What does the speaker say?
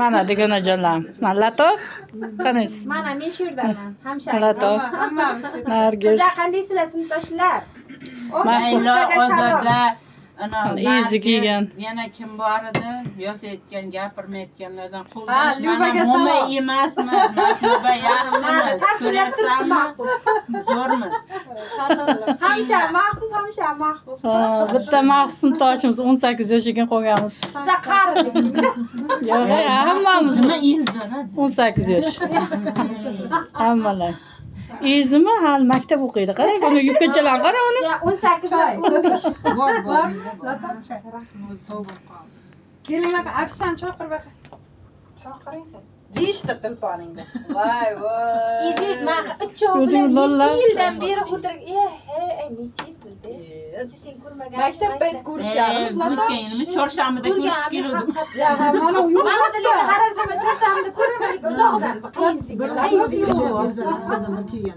Mana degonajonlarim. Lato. Qanday? Mana men shu yerdaman. Hamshira. Lato. Nargiz. Sizlar qandaysizlar sinfdoshlar? Maylo ozodda ana Izi kiygan. yana kim bor edi? Yozayotgan, gapirmayotganlardan Ha, qo'llash. Lyubaga Mana salom. emasmiz, Matluba yaxshimiz. Tarsilab turibdi mahbub. Zo'rmiz. Hamshira mahbub. Ha, bitta mahsun toshimiz 18 yoshga qolganmiz. Sizlar qaridik. Yo'q, hammamiz Nima ilzora? 18 yosh. Hammalar. Izmi hali maktab o'qiydi. Qarang, uni yubkachalarni qarang uni. Ya 18 va 15. Bor. Kelinglar, absan chaqir baqa. Chaqiring. Deyishdi tilponingda. Voy. Izi mana uchov bilan necha yildan beri o'tirib, necha yil bo'ldi? Sen ko'rmagan. Maktabda ko'rishganmiz, O'tganimiz chorshanbada ko'rishib keldik. Ya, mana u yo'q. Mana dilida har zaman chorshamda ko'rmaylik uzoqdan. Qiyin.